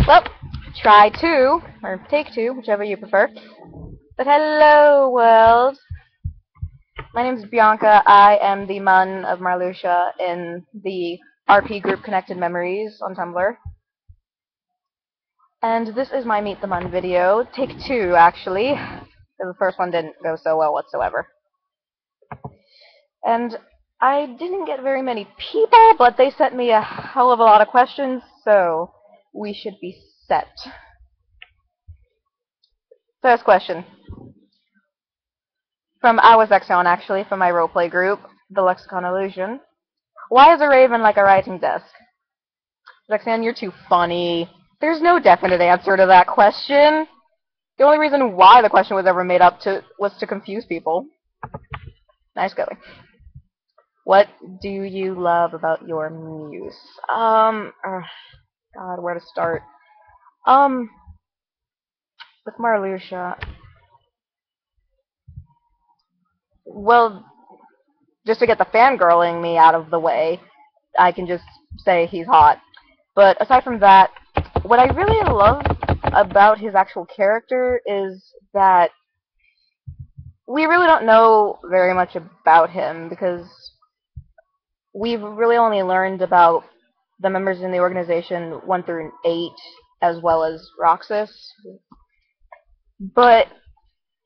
Well, try two, or take two, whichever you prefer. But hello, world. My name is Bianca. I am the Mun of Marluxia in the RP group Connected Memories on Tumblr. And this is my Meet the Mun video. Take two, actually. The first one didn't go so well whatsoever. And I didn't get very many people, but they sent me a hell of a lot of questions, so we should be set. First question. From Zexion, actually, from my roleplay group, the Lexicon Illusion. Why is a raven like a writing desk? Zexion, you're too funny. There's no definite answer to that question. The only reason why the question was ever made up was to confuse people. Nice going. What do you love about your muse? God, where to start? With Marluxia. Well, just to get the fangirling me out of the way, I can just say he's hot. But aside from that, what I really love about his actual character is that we really don't know very much about him, because we've really only learned about the members in the organization 1 through 8, as well as Roxas. But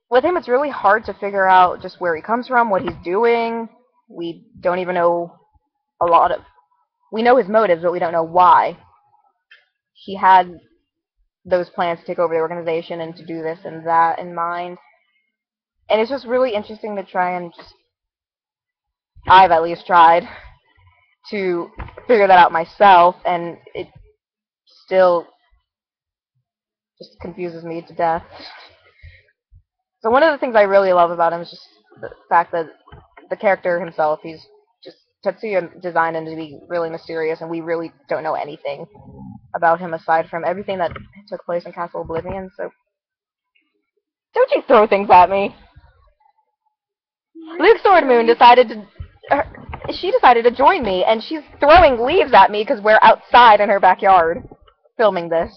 with him, it's really hard to figure out just where he comes from, what he's doing. We don't even know a lot of... We know his motives, but we don't know why he had those plans to take over the organization and to do this and that in mind. And it's just really interesting to try and just... I've at least tried to figure that out myself, and it still just confuses me to death. So one of the things I really love about him is just the fact that the character himself, he's just... Tetsuya designed him to be really mysterious, and we really don't know anything about him aside from everything that took place in Castle Oblivion, so... Don't you throw things at me! Luke Swordmoon decided to... She decided to join me, and she's throwing leaves at me because we're outside in her backyard filming this.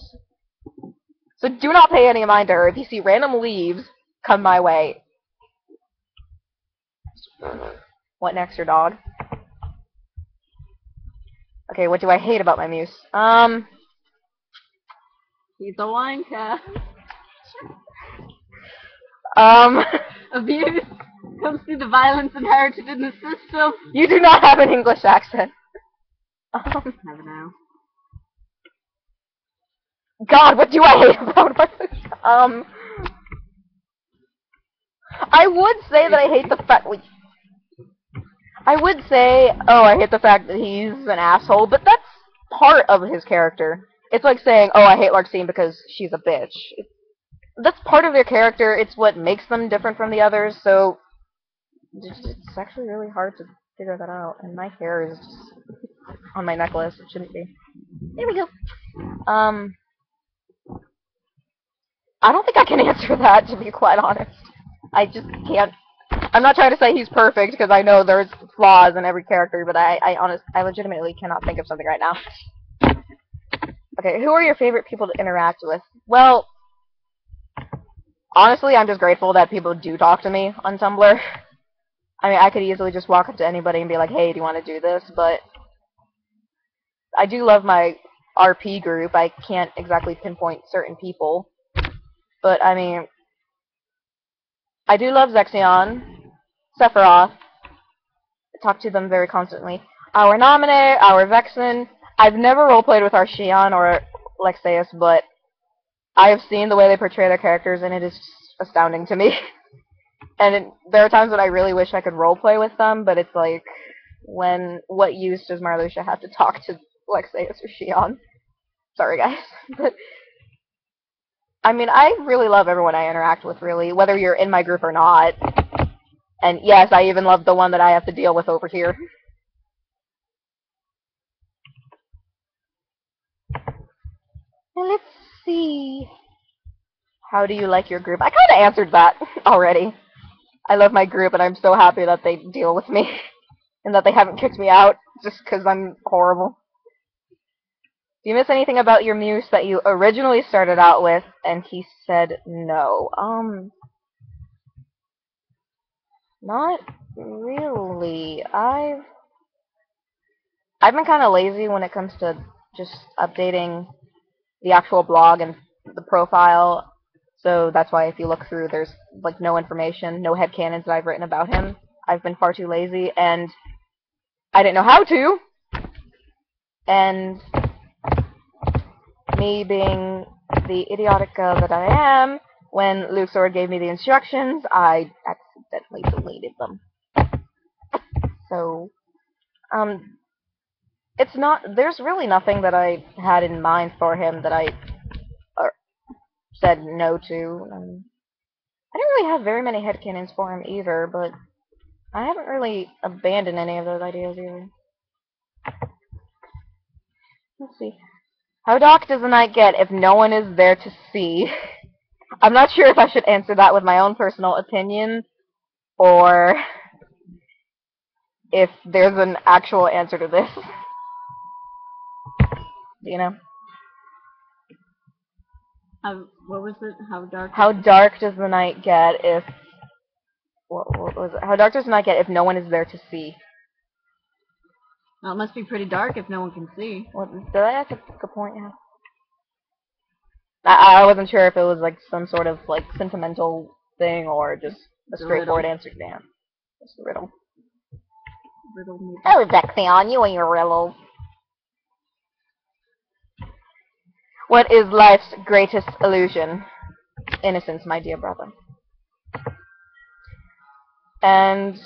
So do not pay any mind to her. If you see random leaves, come my way. What next, your dog? Okay, what do I hate about my muse? He's a wanker. Abuse comes through the violence inherited in the system. You do not have an English accent. Never know. God, what do I hate about my... I would say that I hate the fact... I would say, oh, I hate the fact that he's an asshole, but that's part of his character. It's like saying, oh, I hate Larxene because she's a bitch. That's part of their character. It's what makes them different from the others, so it's actually really hard to figure that out. And my hair is just on my necklace. It shouldn't be. There we go. I don't think I can answer that, to be quite honest. I just can't. I'm not trying to say he's perfect, because I know there's flaws in every character, but I legitimately cannot think of something right now. Okay, who are your favorite people to interact with? Well, honestly, I'm just grateful that people do talk to me on Tumblr. I mean, I could easily just walk up to anybody and be like, hey, do you want to do this? But I do love my RP group. I can't exactly pinpoint certain people. But, I mean, I do love Zexion, Sephiroth. I talk to them very constantly. Our Nominee, our Vexen. I've never roleplayed with our Xion or Lexaeus, but I have seen the way they portray their characters, and it is just astounding to me. And there are times when I really wish I could roleplay with them, but it's like, what use does Marluxia have to talk to Lexaeus or Xion? Sorry, guys. But, I mean, I really love everyone I interact with, really, whether you're in my group or not. And yes, I even love the one that I have to deal with over here. Now let's see. How do you like your group? I kind of answered that already. I love my group, and I'm so happy that they deal with me. And that they haven't kicked me out just because I'm horrible. Do you miss anything about your muse that you originally started out with? And he said no. Not really. I've been kind of lazy when it comes to just updating the actual blog and the profile. So that's why if you look through, there's like no information, no headcanons that I've written about him. I've been far too lazy, and I didn't know how to. And me being the idiotica that I am, when Luxord gave me the instructions, I accidentally deleted them. So, it's not, there's really nothing that I had in mind for him that I said no to. I didn't really have very many headcanons for him either, but I haven't really abandoned any of those ideas either. Let's see. How dark does the night get if no one is there to see? I'm not sure if I should answer that with my own personal opinion, or if there's an actual answer to this. You know? What was it? How dark? How dark does the night get if... What was it? How dark does the night get if no one is there to see? Well, it must be pretty dark if no one can see. What, that's a good point, yeah. I wasn't sure if it was like some sort of like sentimental thing or just a straightforward answer. Damn. Just a riddle. Riddle me. Oh, Zexion, you and your riddles. What is life's greatest illusion? Innocence, my dear brother. And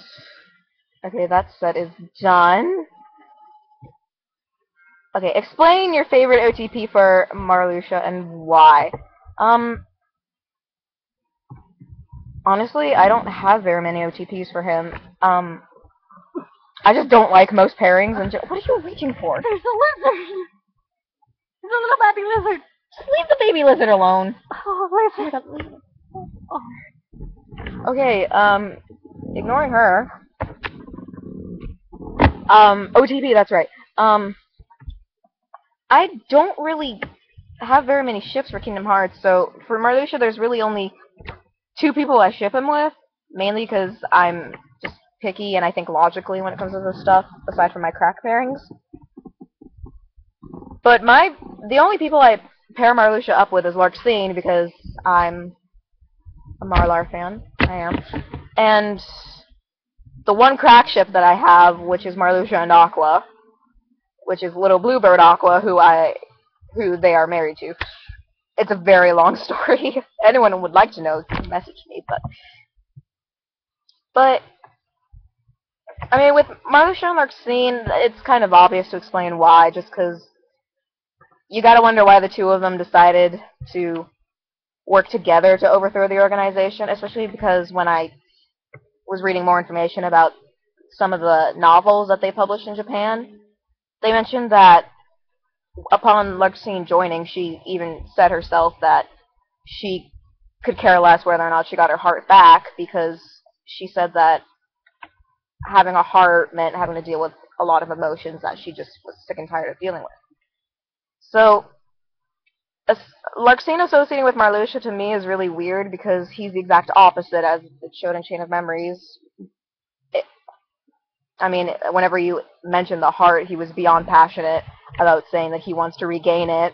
okay, that set is done. Okay, explain your favorite OTP for Marluxia and why. Honestly, I don't have very many OTPs for him. I just don't like most pairings. And what are you reaching for? There's a lizard. There's a little baby lizard. Just leave the baby lizard alone. Oh, lizard. Oh. Okay, ignoring her. OTP, that's right. I don't really have very many ships for Kingdom Hearts, so for Marluxia, there's really only 2 people I ship him with, mainly because I'm just picky and I think logically when it comes to this stuff, aside from my crack pairings. But the only people I pair Marluxia up with is Larxene, because I'm a Marlar fan. I am. And the one crack ship that I have, which is Marluxia and Aqua, which is Little Bluebird Aqua, who they are married to. It's a very long story. If anyone would like to know, message me. But I mean, with Marluxia and Larxene, it's kind of obvious to explain why, just because you gotta wonder why the 2 of them decided to work together to overthrow the organization, especially because when I was reading more information about some of the novels that they published in Japan, they mentioned that upon Larxene joining, she even said herself that she could care less whether or not she got her heart back, because she said that having a heart meant having to deal with a lot of emotions that she just was sick and tired of dealing with. So, Larxene associating with Marluxia to me is really weird, because he's the exact opposite, as it showed in Chain of Memories. I mean, whenever you mentioned the heart, he was beyond passionate about saying that he wants to regain it,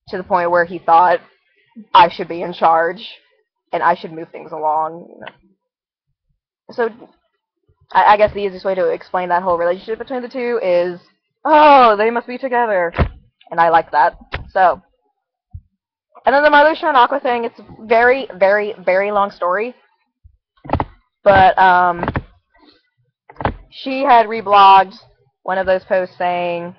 to the point where he thought, I should be in charge, and I should move things along. So, I guess the easiest way to explain that whole relationship between the 2 is, oh, they must be together. And I like that. So, and then the Marluxia and Aqua thing, it's a very, very, very long story. But, she had reblogged one of those posts saying,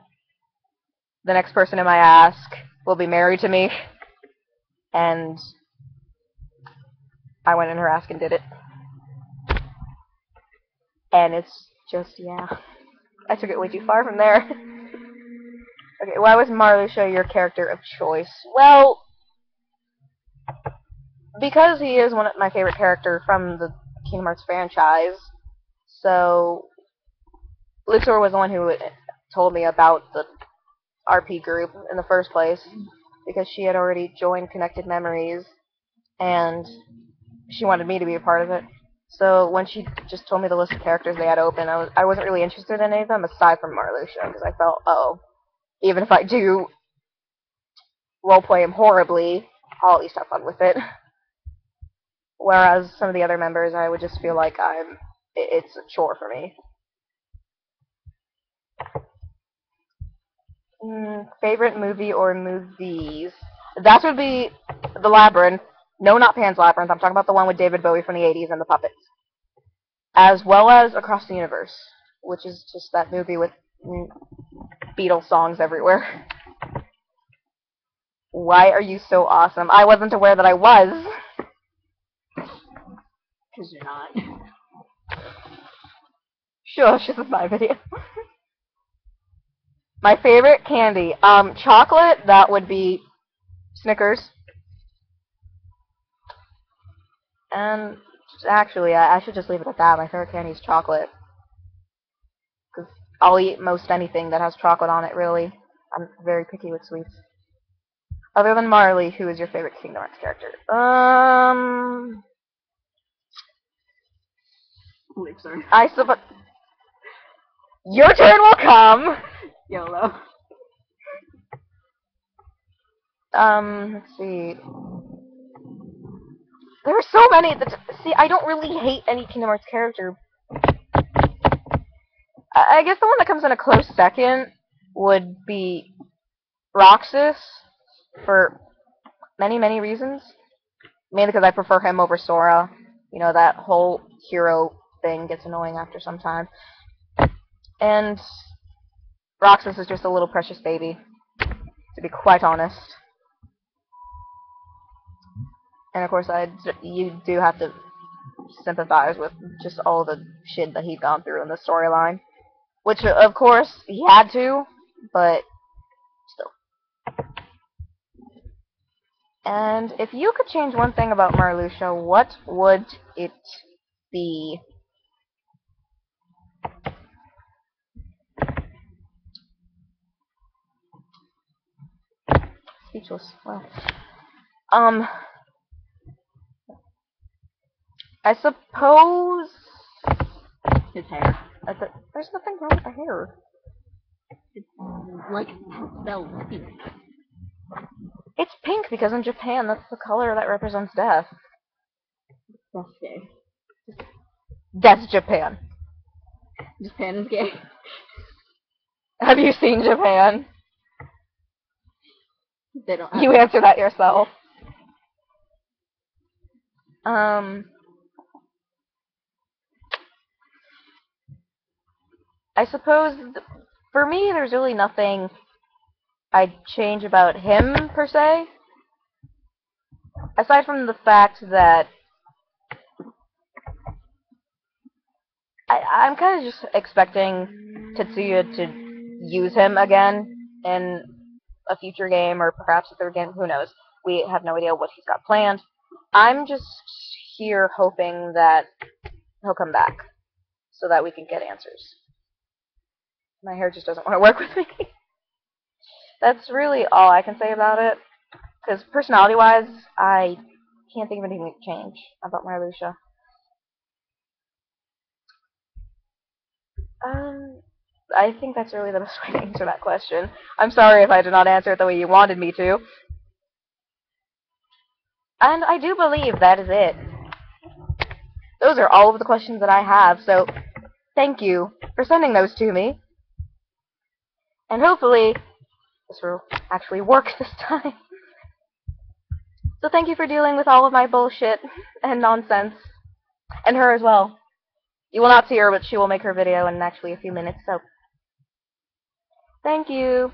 the next person in my ask will be married to me. And I went in her ask and did it. And it's just, yeah. I took it way too far from there. Okay, why was Marluxia your character of choice? Well, because he is one of my favorite characters from the Kingdom Hearts franchise. So, Luxor was the one who told me about the RP group in the first place because she had already joined Connected Memories and she wanted me to be a part of it. So when she just told me the list of characters they had open, I wasn't really interested in any of them aside from Marluxia because I felt, oh, even if I do roleplay him horribly, I'll at least have fun with it. Whereas some of the other members, I would just feel like it's a chore for me. Favorite movie or movies? That would be The Labyrinth. No, not Pan's Labyrinth. I'm talking about the one with David Bowie from the 80s and the puppets. As well as Across the Universe, which is just that movie with Beatles songs everywhere. Why are you so awesome? I wasn't aware that I was. Because you're not. Shush, this is my video. My favorite candy. Chocolate, that would be Snickers. And actually, I should just leave it at that. My favorite candy is chocolate. Because I'll eat most anything that has chocolate on it, really. I'm very picky with sweets. Other than Marley, who is your favorite Kingdom Hearts character? Elixir. I suppose... Your turn will come! YOLO. Let's see. There are so many that... See, I don't really hate any Kingdom Hearts character. I guess the one that comes in a close second would be Roxas, for many, many reasons. Mainly because I prefer him over Sora. You know, that whole hero thing gets annoying after some time. And Roxas is just a little precious baby, to be quite honest. And of course, you do have to sympathize with just all the shit that he'd gone through in the storyline. Which, of course, he had to, but still. And if you could change one thing about Marluxia, what would it be? Speechless. Wow. I suppose... His hair. There's nothing wrong with the hair. It's like spelled pink. It's pink because in Japan, that's the color that represents death. That's gay. That's Japan. Japan is gay. Have you seen Japan? They don't have You answer that yourself. I suppose, for me, there's really nothing I'd change about him, per se. Aside from the fact that I'm kind of just expecting Tetsuya to use him again in a future game, or perhaps a third game, who knows. We have no idea what he's got planned. I'm just here hoping that he'll come back, so that we can get answers. My hair just doesn't want to work with me. That's really all I can say about it. Because personality-wise, I can't think of anything to change about Marluxia. I think that's really the best way to answer that question. I'm sorry if I did not answer it the way you wanted me to. And I do believe that is it. Those are all of the questions that I have, so thank you for sending those to me. And hopefully, this will actually work this time. So thank you for dealing with all of my bullshit and nonsense. And her as well. You will not see her, but she will make her video in actually a few minutes, so thank you.